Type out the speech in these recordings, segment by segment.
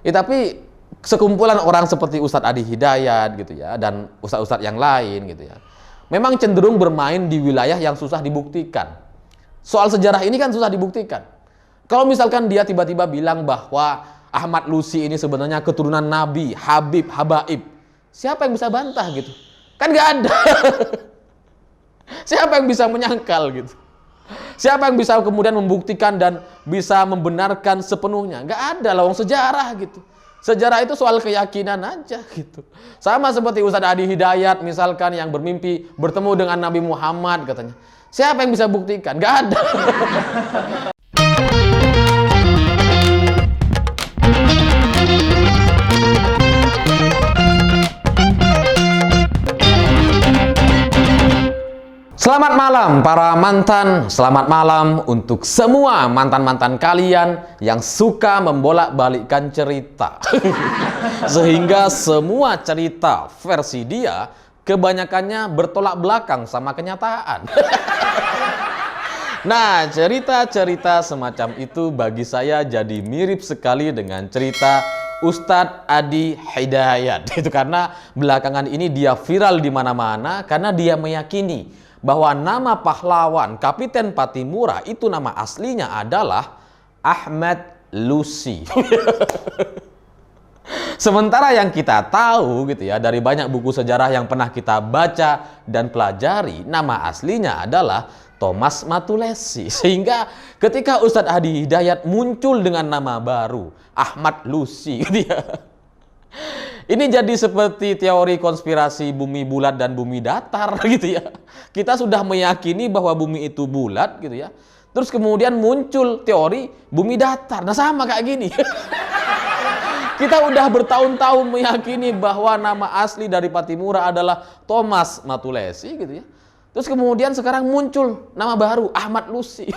Ya, tapi sekumpulan orang seperti Ustadz Adi Hidayat gitu ya, dan ustadz-ustadz yang lain gitu ya, memang cenderung bermain di wilayah yang susah dibuktikan. Soal sejarah ini kan susah dibuktikan. Kalau misalkan dia tiba-tiba bilang bahwa Ahmad Lusi ini sebenarnya keturunan Nabi, Habib, Habaib, siapa yang bisa bantah gitu? Kan nggak ada. Siapa yang bisa menyangkal gitu? Siapa yang bisa kemudian membuktikan dan bisa membenarkan sepenuhnya? Nggak ada, lawang sejarah gitu. Sejarah itu soal keyakinan aja gitu. Sama seperti Ustadz Adi Hidayat misalkan yang bermimpi bertemu dengan Nabi Muhammad katanya. Siapa yang bisa buktikan? Nggak ada. Selamat malam para mantan, selamat malam untuk semua mantan-mantan kalian yang suka membolak-balikkan cerita. Sehingga semua cerita versi dia kebanyakannya bertolak belakang sama kenyataan. Nah, cerita-cerita semacam itu bagi saya jadi mirip sekali dengan cerita Ustadz Adi Hidayat. Itu karena belakangan ini dia viral di mana-mana karena dia meyakini bahwa nama pahlawan Kapiten Patimura itu nama aslinya adalah Ahmad Lusi. Sementara yang kita tahu gitu ya, dari banyak buku sejarah yang pernah kita baca dan pelajari, nama aslinya adalah Thomas Matulesi. Sehingga ketika Ustadz Adi Hidayat muncul dengan nama baru Ahmad Lusi gitu ya, ini jadi seperti teori konspirasi bumi bulat dan bumi datar gitu ya. Kita sudah meyakini bahwa bumi itu bulat gitu ya. Terus kemudian muncul teori bumi datar. Nah, sama kayak gini. Kita udah bertahun-tahun meyakini bahwa nama asli dari Patimura adalah Thomas Matulesi gitu ya. Terus kemudian sekarang muncul nama baru Ahmad Lusi.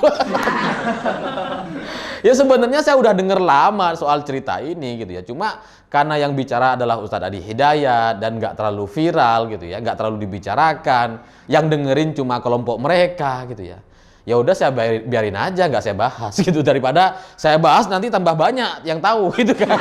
Ya sebenarnya saya udah denger lama soal cerita ini gitu ya. Cuma karena yang bicara adalah Ustadz Adi Hidayat dan nggak terlalu viral gitu ya, nggak terlalu dibicarakan, yang dengerin cuma kelompok mereka gitu ya. Ya udah saya biarin aja, nggak saya bahas gitu, daripada saya bahas nanti tambah banyak yang tahu gitu kan.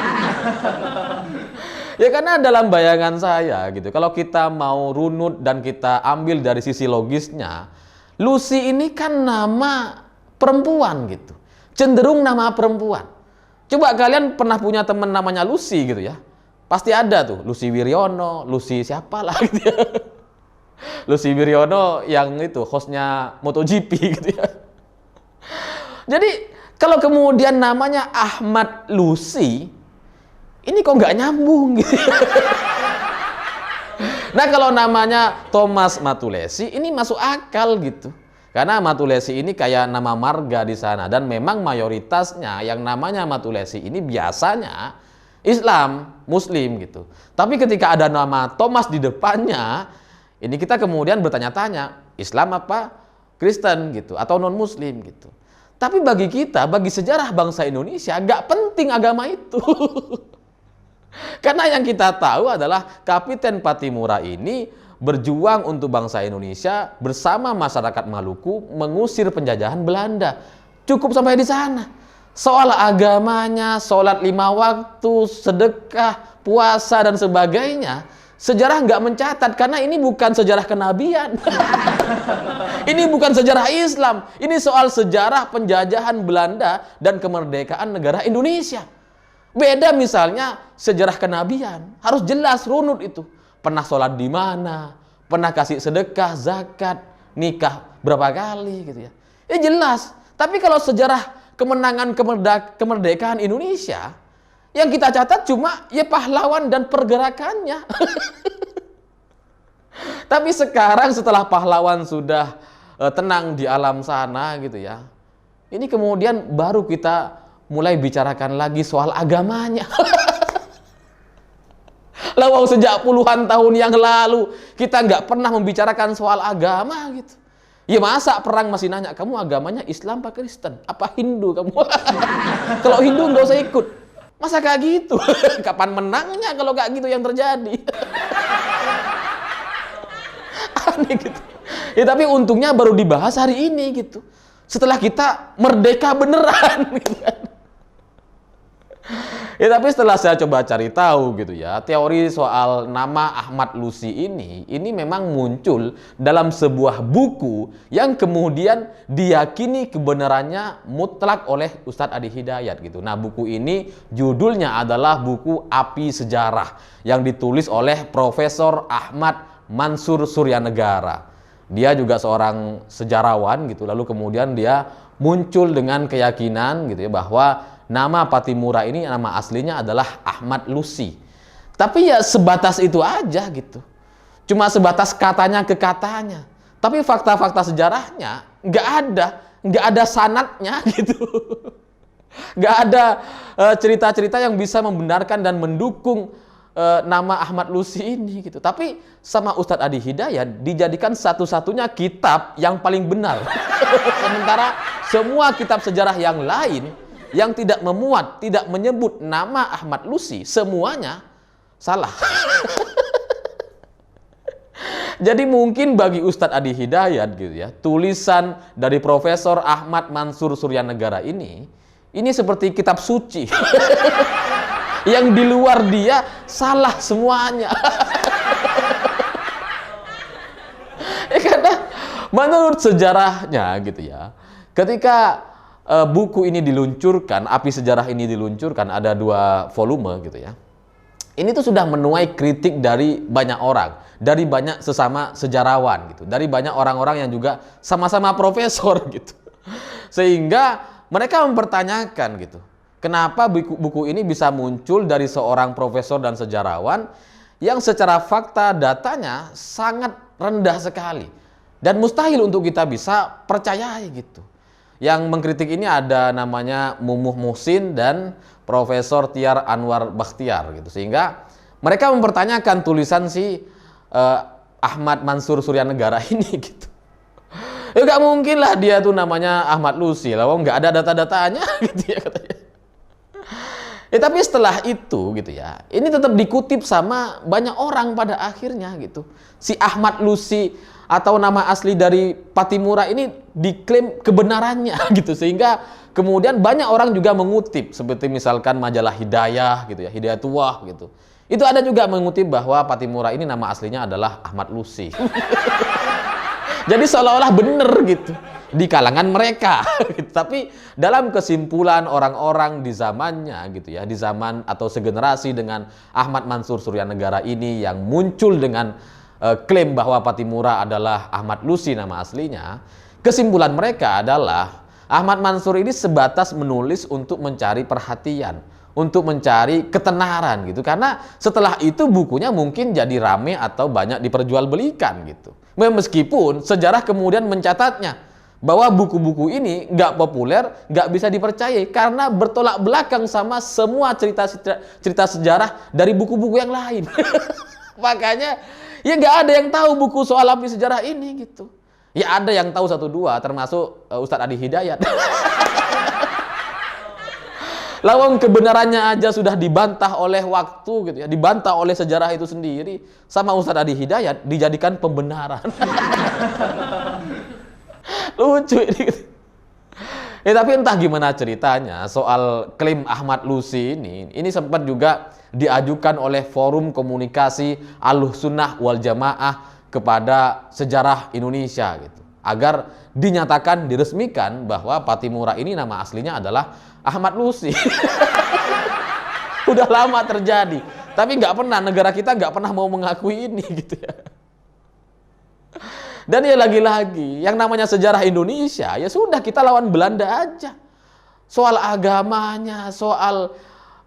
Ya karena dalam bayangan saya gitu, kalau kita mau runut dan kita ambil dari sisi logisnya, Lucy ini kan nama perempuan gitu, cenderung nama perempuan. Coba kalian pernah punya teman namanya Lucy gitu ya, pasti ada tuh, Lucy Wiryono, Lucy siapa lah gitu ya. Lucy Wiryono yang itu hostnya MotoGP gitu ya. Jadi kalau kemudian namanya Ahmad Lusi, ini kok nggak nyambung gitu. Nah kalau namanya Thomas Matulesi ini masuk akal gitu. Karena Matulesi ini kayak nama marga di sana, dan memang mayoritasnya yang namanya Matulesi ini biasanya Islam, Muslim gitu. Tapi ketika ada nama Thomas di depannya, ini kita kemudian bertanya-tanya, Islam apa Kristen gitu, atau non-Muslim gitu. Tapi bagi kita, bagi sejarah bangsa Indonesia, nggak penting agama itu. Karena yang kita tahu adalah Kapiten Patimura ini berjuang untuk bangsa Indonesia bersama masyarakat Maluku mengusir penjajahan Belanda. Cukup sampai di sana. Soal agamanya, sholat 5 waktu, sedekah, puasa dan sebagainya, sejarah nggak mencatat karena ini bukan sejarah kenabian. Ini bukan sejarah Islam. Ini soal sejarah penjajahan Belanda dan kemerdekaan negara Indonesia. Beda misalnya sejarah kenabian, harus jelas runut itu. Pernah sholat di mana, pernah kasih sedekah, zakat, nikah berapa kali gitu ya. Ya jelas. Tapi kalau sejarah kemenangan kemerdekaan Indonesia, yang kita catat cuma ya pahlawan dan pergerakannya. Tapi sekarang setelah pahlawan sudah tenang di alam sana gitu ya, ini kemudian baru kita mulai bicarakan lagi soal agamanya. Lawang sejak puluhan tahun yang lalu kita nggak pernah membicarakan soal agama gitu. Ya masa perang masih nanya, kamu agamanya Islam apa Kristen? Apa Hindu kamu? Kalau Hindu nggak usah ikut. Masa kayak gitu? Kapan menangnya kalau kayak gitu yang terjadi? Aneh gitu. Ya tapi untungnya baru dibahas hari ini gitu. Setelah kita merdeka beneran gitu kan. Ya, tapi setelah saya coba cari tahu gitu ya, teori soal nama Ahmad Lusi ini memang muncul dalam sebuah buku yang kemudian diyakini kebenarannya mutlak oleh Ustadz Adi Hidayat gitu. Nah, buku ini judulnya adalah buku Api Sejarah yang ditulis oleh Profesor Ahmad Mansur Suryanegara. Dia juga seorang sejarawan gitu, lalu kemudian dia muncul dengan keyakinan gitu ya bahwa nama Pattimura ini nama aslinya adalah Ahmad Lusi. Tapi ya sebatas itu aja gitu. Cuma sebatas katanya ke katanya. Tapi fakta-fakta sejarahnya nggak ada sanadnya gitu. Nggak ada cerita-cerita yang bisa membenarkan dan mendukung nama Ahmad Lusi ini gitu. Tapi sama Ustadz Adi Hidayat dijadikan satu-satunya kitab yang paling benar. Sementara semua kitab sejarah yang lain yang tidak memuat, tidak menyebut nama Ahmad Lusi, semuanya salah. Jadi mungkin bagi Ustadz Adi Hidayat gitu ya, tulisan dari Profesor Ahmad Mansur Suryanegara ini seperti kitab suci. Yang di luar dia salah semuanya. Karena menurut sejarahnya gitu ya, ketika buku ini diluncurkan, Api Sejarah ini diluncurkan, ada 2 volume gitu ya. Ini tuh sudah menuai kritik dari banyak orang, dari banyak sesama sejarawan gitu, dari banyak orang-orang yang juga sama-sama profesor gitu. Sehingga mereka mempertanyakan gitu, kenapa buku ini bisa muncul dari seorang profesor dan sejarawan yang secara fakta datanya sangat rendah sekali dan mustahil untuk kita bisa percayai gitu. Yang mengkritik ini ada namanya Mumuh Muhsin dan Profesor Tiar Anwar Bakhtiar gitu. Sehingga mereka mempertanyakan tulisan si Ahmad Mansur Suryanegara ini gitu. Ya gak mungkin lah dia tuh namanya Ahmad Lusi, lah nggak ada data-datanya gitu ya katanya. Tapi setelah itu gitu ya, ini tetap dikutip sama banyak orang pada akhirnya gitu. Si Ahmad Lusi atau nama asli dari Pattimura ini diklaim kebenarannya gitu, sehingga kemudian banyak orang juga mengutip seperti misalkan majalah Hidayah gitu ya, Hidayatullah gitu. Itu ada juga mengutip bahwa Pattimura ini nama aslinya adalah Ahmad Lusi. Jadi seolah-olah benar gitu di kalangan mereka. Tapi dalam kesimpulan orang-orang di zamannya gitu ya, di zaman atau segenerasi dengan Ahmad Mansur Suryanegara ini yang muncul dengan klaim bahwa Pattimura adalah Ahmad Lusi nama aslinya, kesimpulan mereka adalah Ahmad Mansur ini sebatas menulis untuk mencari perhatian, untuk mencari ketenaran gitu. Karena setelah itu bukunya mungkin jadi rame atau banyak diperjualbelikan gitu. Meskipun sejarah kemudian mencatatnya bahwa buku-buku ini nggak populer, nggak bisa dipercayai karena bertolak belakang sama semua cerita sejarah dari buku-buku yang lain. Makanya ya nggak ada yang tahu buku soal Api Sejarah ini gitu. Ya ada yang tahu 1-2 termasuk Ustadz Adi Hidayat. Lawang kebenarannya aja sudah dibantah oleh waktu gitu ya, dibantah oleh sejarah itu sendiri, sama Ustadz Adi Hidayat dijadikan pembenaran. Lucu ini. Tapi entah gimana ceritanya soal klaim Ahmad Lusi ini sempat juga diajukan oleh Forum Komunikasi Ahlussunnah wal Jamaah kepada sejarah Indonesia gitu, agar dinyatakan diresmikan bahwa Pattimura ini nama aslinya adalah Ahmad Lusi. Udah lama terjadi, tapi nggak pernah, negara kita nggak pernah mau mengakui ini gitu ya. Dan ya lagi-lagi, yang namanya sejarah Indonesia, ya sudah kita lawan Belanda aja. Soal agamanya, soal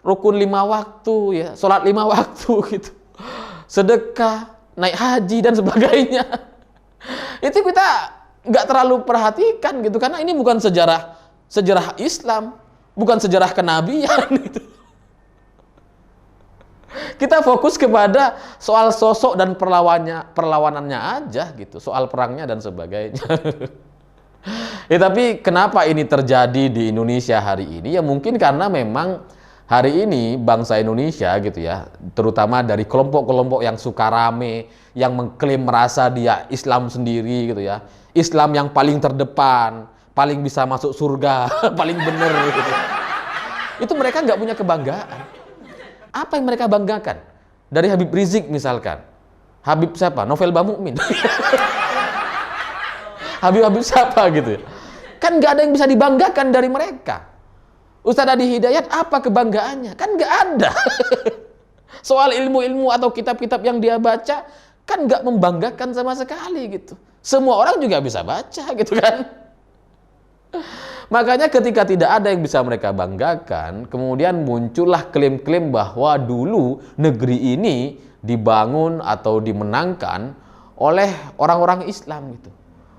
rukun 5 waktu, ya, sholat 5 waktu gitu, sedekah, naik haji dan sebagainya. Itu kita nggak terlalu perhatikan gitu, karena ini bukan sejarah Islam, bukan sejarah kenabian gitu. Kita fokus kepada soal sosok dan perlawanannya aja gitu, soal perangnya dan sebagainya. Tapi kenapa ini terjadi di Indonesia hari ini? Ya mungkin karena memang hari ini bangsa Indonesia gitu ya, terutama dari kelompok-kelompok yang suka rame, yang mengklaim merasa dia Islam sendiri gitu ya, Islam yang paling terdepan, paling bisa masuk surga, paling bener gitu. Itu mereka nggak punya kebanggaan. Apa yang mereka banggakan? Dari Habib Rizik misalkan. Habib siapa? Novel Bamukmin. Habib siapa gitu ya. Kan nggak ada yang bisa dibanggakan dari mereka. Ustadz Adi Hidayat apa kebanggaannya? Kan nggak ada. Soal ilmu-ilmu atau kitab-kitab yang dia baca kan nggak membanggakan sama sekali gitu. Semua orang juga bisa baca gitu kan. Makanya ketika tidak ada yang bisa mereka banggakan, kemudian muncullah klaim-klaim bahwa dulu negeri ini dibangun atau dimenangkan oleh orang-orang Islam gitu.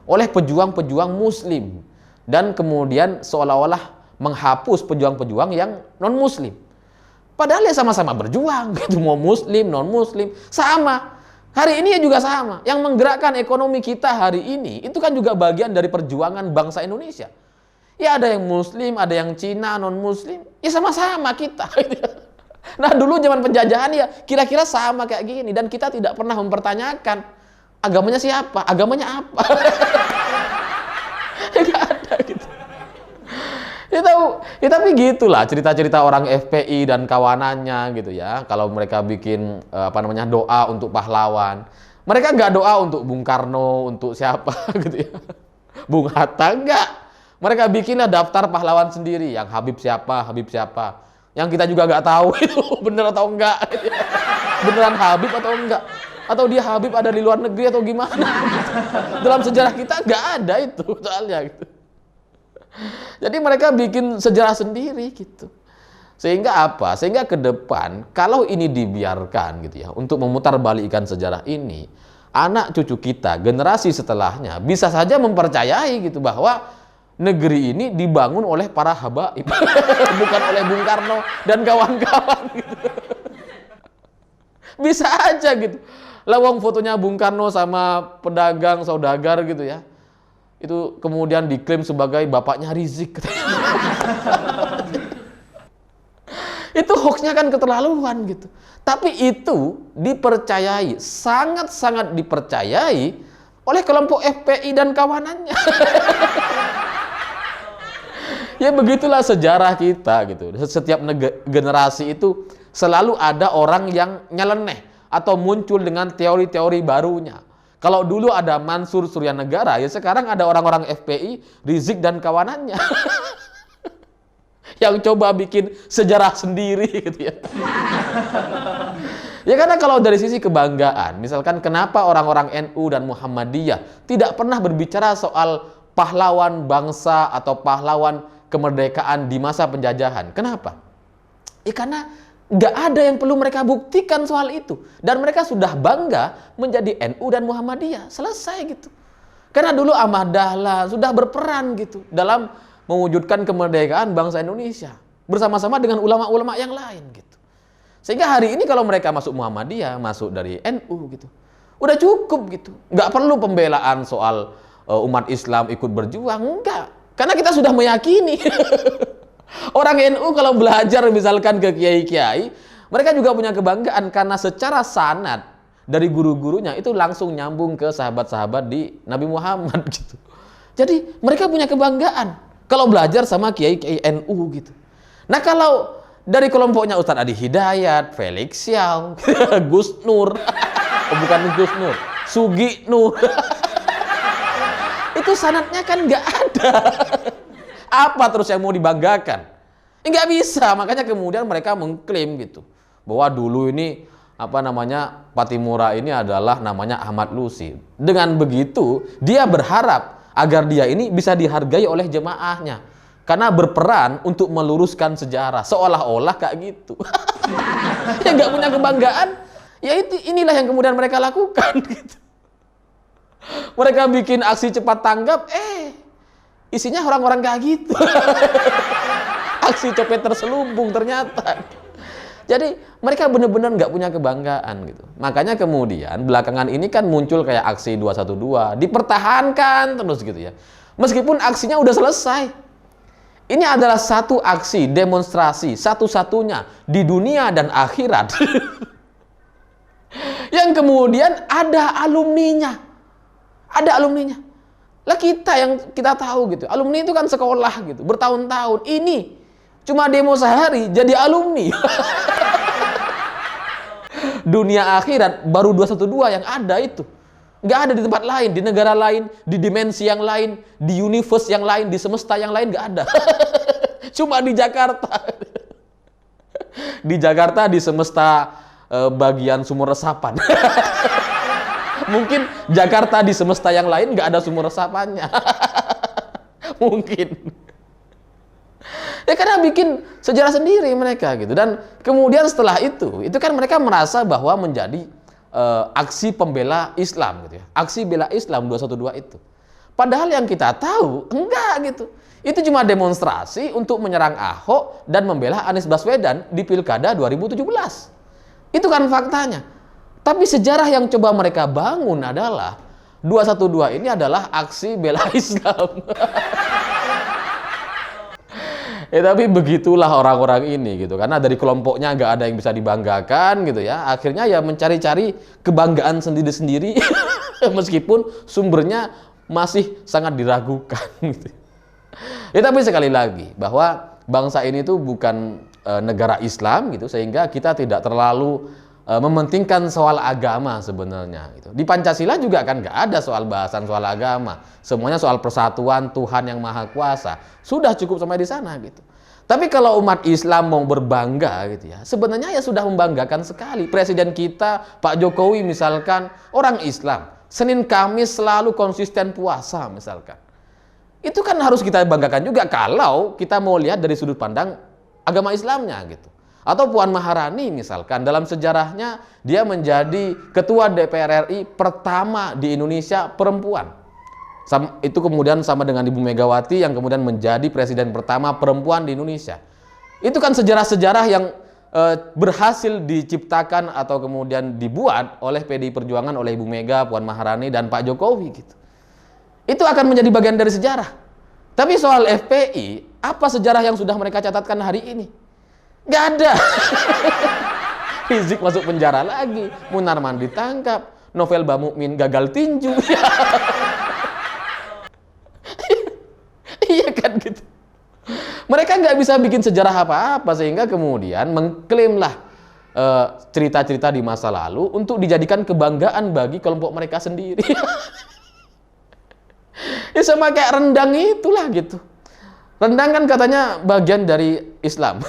Oleh pejuang-pejuang muslim. Dan kemudian seolah-olah menghapus pejuang-pejuang yang non-muslim. Padahal ya sama-sama berjuang gitu, mau muslim, non-muslim, sama. Hari ini juga sama. Yang menggerakkan ekonomi kita hari ini itu kan juga bagian dari perjuangan bangsa Indonesia. Ya ada yang muslim, ada yang Cina, non-muslim, ya sama-sama kita. Nah dulu zaman penjajahan ya kira-kira sama kayak gini. Dan kita tidak pernah mempertanyakan agamanya siapa, agamanya apa. Nggak ada gitu. Ya, tapi gitulah cerita-cerita orang FPI dan kawanannya gitu ya. Kalau mereka bikin doa untuk pahlawan, mereka nggak doa untuk Bung Karno, untuk siapa gitu ya. Bung Hatta enggak. Mereka bikinlah daftar pahlawan sendiri, yang Habib siapa, yang kita juga nggak tahu itu bener atau enggak, gitu ya. Beneran Habib atau enggak, atau dia Habib ada di luar negeri atau gimana? Gitu. Dalam sejarah kita nggak ada itu soalnya. Gitu. Jadi mereka bikin sejarah sendiri gitu. Sehingga apa? Sehingga ke depan kalau ini dibiarkan gitu ya untuk memutarbalikkan sejarah ini, anak cucu kita, generasi setelahnya bisa saja mempercayai gitu bahwa negeri ini dibangun oleh para habaib, bukan oleh Bung Karno dan kawan-kawan gitu. Bisa aja gitu. Lawang fotonya Bung Karno sama pedagang saudagar gitu ya. Itu kemudian diklaim sebagai bapaknya Rizik. Itu hoaxnya kan keterlaluan gitu. Tapi itu dipercayai, sangat-sangat dipercayai oleh kelompok FPI dan kawanannya. Ya begitulah sejarah kita gitu. Setiap generasi itu selalu ada orang yang nyeleneh atau muncul dengan teori-teori barunya. Kalau dulu ada Mansur Suryanegara, ya sekarang ada orang-orang FPI, Rizik dan kawanannya. Yang coba bikin sejarah sendiri gitu ya. Ya karena kalau dari sisi kebanggaan, misalkan kenapa orang-orang NU dan Muhammadiyah tidak pernah berbicara soal pahlawan bangsa atau pahlawan kemerdekaan di masa penjajahan. Kenapa? Ya karena nggak ada yang perlu mereka buktikan soal itu. Dan mereka sudah bangga menjadi NU dan Muhammadiyah. Selesai gitu. Karena dulu Ahmad Dahlan sudah berperan gitu dalam mewujudkan kemerdekaan bangsa Indonesia. Bersama-sama dengan ulama-ulama yang lain gitu. Sehingga hari ini kalau mereka masuk Muhammadiyah, masuk dari NU gitu. Udah cukup gitu. Nggak perlu pembelaan soal umat Islam ikut berjuang. Enggak. Karena kita sudah meyakini. Orang NU kalau belajar misalkan ke kiai-kiai, mereka juga punya kebanggaan karena secara sanad dari guru-gurunya itu langsung nyambung ke sahabat-sahabat di Nabi Muhammad gitu. Jadi mereka punya kebanggaan kalau belajar sama kiai-kiai NU gitu. Nah kalau dari kelompoknya Ustadz Adi Hidayat, Felix Xiao, Gus Nur, bukan Gus Nur, Sugi Nur, itu sanadnya kan nggak ada. Apa terus yang mau dibanggakan? Nggak bisa, makanya kemudian mereka mengklaim gitu bahwa dulu ini Patimura ini adalah namanya Ahmad Lusi. Dengan begitu dia berharap agar dia ini bisa dihargai oleh jemaahnya karena berperan untuk meluruskan sejarah, seolah-olah kayak gitu. Ya nggak punya kebanggaan, ya inilah yang kemudian mereka lakukan gitu. Mereka bikin aksi cepat tanggap, isinya orang-orang kayak gitu. Aksi copet terselubung ternyata. Jadi mereka benar-benar nggak punya kebanggaan gitu. Makanya kemudian belakangan ini kan muncul kayak aksi 212, dipertahankan terus gitu ya. Meskipun aksinya udah selesai. Ini adalah satu aksi demonstrasi satu-satunya di dunia dan akhirat. Yang kemudian ada alumninya. Ada alumninya. Lah kita yang kita tahu gitu, alumni itu kan sekolah gitu, bertahun-tahun. Ini cuma demo sehari jadi alumni. Dunia akhirat baru 212 yang ada itu. Nggak ada di tempat lain, di negara lain, di dimensi yang lain, di universe yang lain, di semesta yang lain nggak ada. Cuma di Jakarta. Di Jakarta, di semesta bagian sumur resapan. Mungkin Jakarta di semesta yang lain nggak ada sumur resapannya. Mungkin. Ya karena bikin sejarah sendiri mereka gitu. Dan kemudian setelah itu kan mereka merasa bahwa menjadi aksi pembela Islam gitu ya. Aksi bela Islam 212 itu. Padahal yang kita tahu enggak gitu. Itu cuma demonstrasi untuk menyerang Ahok dan membela Anies Baswedan di Pilkada 2017. Itu kan faktanya. Tapi sejarah yang coba mereka bangun adalah 212 ini adalah aksi bela Islam. Ya tapi begitulah orang-orang ini gitu. Karena dari kelompoknya nggak ada yang bisa dibanggakan gitu ya. Akhirnya ya mencari-cari kebanggaan sendiri-sendiri. Meskipun sumbernya masih sangat diragukan gitu. Ya tapi sekali lagi bahwa bangsa ini tuh bukan negara Islam gitu, sehingga kita tidak terlalu mementingkan soal agama sebenarnya gitu. Di Pancasila juga kan nggak ada soal bahasan soal agama. Semuanya soal persatuan Tuhan yang Maha Kuasa. Sudah cukup sampai di sana gitu. Tapi kalau umat Islam mau berbangga gitu ya, sebenarnya ya sudah membanggakan sekali. Presiden kita Pak Jokowi misalkan orang Islam, Senin Kamis selalu konsisten puasa misalkan. Itu kan harus kita banggakan juga kalau kita mau lihat dari sudut pandang agama Islamnya gitu. Atau Puan Maharani misalkan, dalam sejarahnya dia menjadi ketua DPR RI pertama di Indonesia perempuan. Itu kemudian sama dengan Ibu Megawati yang kemudian menjadi presiden pertama perempuan di Indonesia. Itu kan sejarah-sejarah yang berhasil diciptakan atau kemudian dibuat oleh PDI Perjuangan, oleh Ibu Mega, Puan Maharani, dan Pak Jokowi gitu. Itu akan menjadi bagian dari sejarah. Tapi soal FPI, apa sejarah yang sudah mereka catatkan hari ini? Nggak ada. Rizik masuk penjara lagi, Munarman ditangkap, Novel Bamukmin gagal tinju. Iya kan gitu. Mereka nggak bisa bikin sejarah apa-apa sehingga kemudian mengklaimlah cerita-cerita di masa lalu untuk dijadikan kebanggaan bagi kelompok mereka sendiri. Ya sama kayak rendang itulah gitu. Rendang kan katanya bagian dari Islam.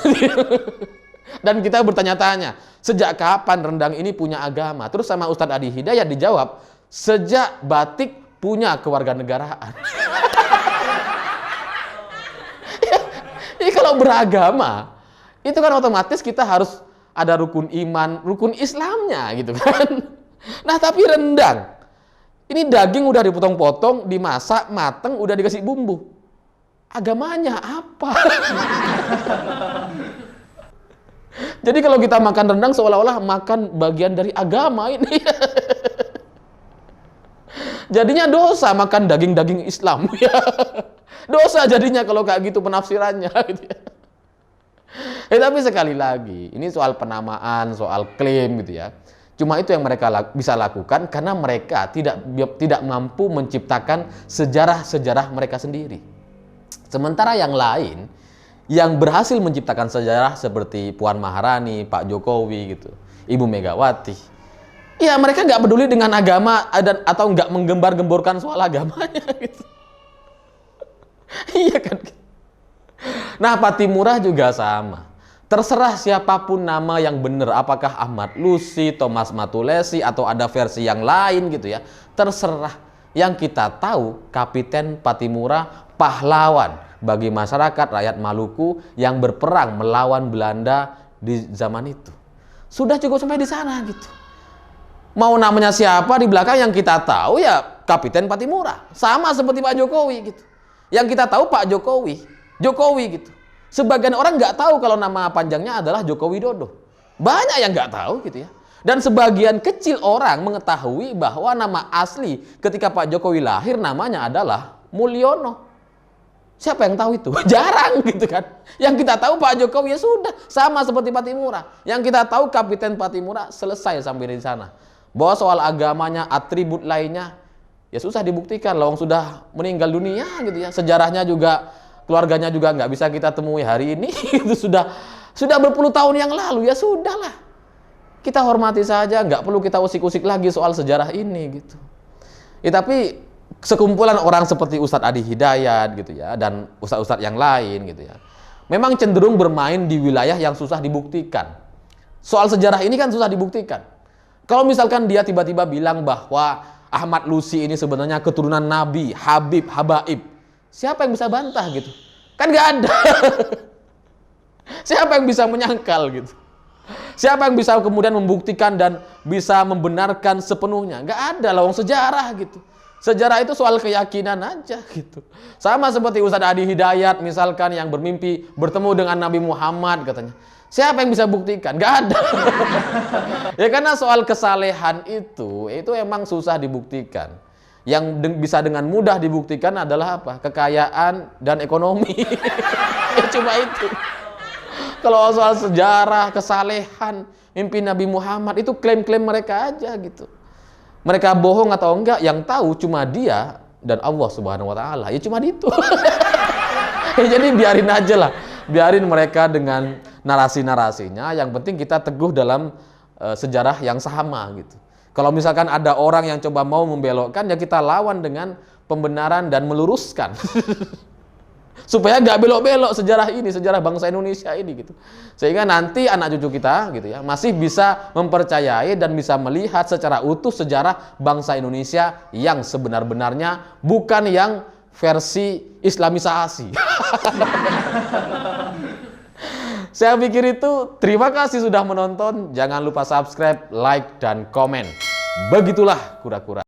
Dan kita bertanya-tanya, sejak kapan rendang ini punya agama? Terus sama Ustadz Adi Hidayat dijawab, sejak batik punya kewarganegaraan. Jadi kalau beragama, itu kan otomatis kita harus ada rukun iman, rukun Islamnya gitu kan. Nah tapi rendang, ini daging udah dipotong-potong, dimasak, mateng, udah dikasih bumbu. Agamanya apa? Jadi kalau kita makan rendang seolah-olah makan bagian dari agama ini. Jadinya dosa makan daging-daging Islam. Dosa jadinya kalau kayak gitu penafsirannya. Tapi sekali lagi, ini soal penamaan, soal klaim gitu ya. Cuma itu yang mereka bisa lakukan karena mereka tidak mampu menciptakan sejarah-sejarah mereka sendiri. Sementara yang lain yang berhasil menciptakan sejarah seperti Puan Maharani, Pak Jokowi gitu, Ibu Megawati, ya mereka nggak peduli dengan agama atau nggak menggembar-gemborkan soal agamanya gitu. Iya kan? Nah Patimura juga sama. Terserah siapapun nama yang benar, apakah Ahmad Lusi, Thomas Matulesi atau ada versi yang lain gitu ya. Terserah. Yang kita tahu Kapiten Patimura pahlawan bagi masyarakat rakyat Maluku yang berperang melawan Belanda di zaman itu. Sudah cukup sampai di sana gitu. Mau namanya siapa di belakang yang kita tahu ya Kapiten Patimura. Sama seperti Pak Jokowi gitu. Yang kita tahu Pak Jokowi gitu. Sebagian orang nggak tahu kalau nama panjangnya adalah Joko Widodo. Banyak yang nggak tahu gitu ya. Dan sebagian kecil orang mengetahui bahwa nama asli ketika Pak Jokowi lahir namanya adalah Mulyono. Siapa yang tahu itu? Jarang gitu kan. Yang kita tahu Pak Jokowi ya sudah sama seperti Patimura. Yang kita tahu Kapiten Patimura selesai sampai di sana. Bahwa soal agamanya, atribut lainnya ya susah dibuktikan. Lawang sudah meninggal dunia gitu ya. Sejarahnya juga, keluarganya juga nggak bisa kita temui hari ini. Itu sudah berpuluh tahun yang lalu ya sudahlah. kita hormati saja, nggak perlu kita usik-usik lagi soal sejarah ini gitu. Ya, tapi sekumpulan orang seperti Ustadz Adi Hidayat gitu ya, dan ustadz-ustadz yang lain gitu ya, memang cenderung bermain di wilayah yang susah dibuktikan. Soal sejarah ini kan susah dibuktikan. Kalau misalkan dia tiba-tiba bilang bahwa Ahmad Lusi ini sebenarnya keturunan Nabi, Habib, Habaib, siapa yang bisa bantah gitu? Kan nggak ada. Siapa yang bisa menyangkal gitu? Siapa yang bisa kemudian membuktikan dan bisa membenarkan sepenuhnya? Nggak ada, lawang sejarah gitu. Sejarah itu soal keyakinan aja gitu. Sama seperti Ustadz Adi Hidayat misalkan yang bermimpi bertemu dengan Nabi Muhammad katanya. Siapa yang bisa buktikan? Nggak ada. Ya karena soal kesalehan itu emang susah dibuktikan. Yang bisa dengan mudah dibuktikan adalah apa? Kekayaan dan ekonomi. Ya cuma itu. Kalau soal sejarah, kesalehan, mimpi Nabi Muhammad itu klaim-klaim mereka aja gitu. Mereka bohong atau enggak, yang tahu cuma dia dan Allah Subhanahu wa taala. Ya cuma itu. Ya, jadi biarin aja lah. Biarin mereka dengan narasi-narasinya, yang penting kita teguh dalam sejarah yang sama gitu. Kalau misalkan ada orang yang coba mau membelokkan, ya kita lawan dengan pembenaran dan meluruskan. Supaya nggak belok-belok sejarah ini, sejarah bangsa Indonesia ini gitu. Sehingga nanti anak cucu kita gitu ya masih bisa mempercayai dan bisa melihat secara utuh sejarah bangsa Indonesia yang sebenar-benarnya, bukan yang versi islamisasi. Saya pikir itu. Terima kasih sudah menonton. Jangan lupa subscribe, like, dan komen. Begitulah kura-kura.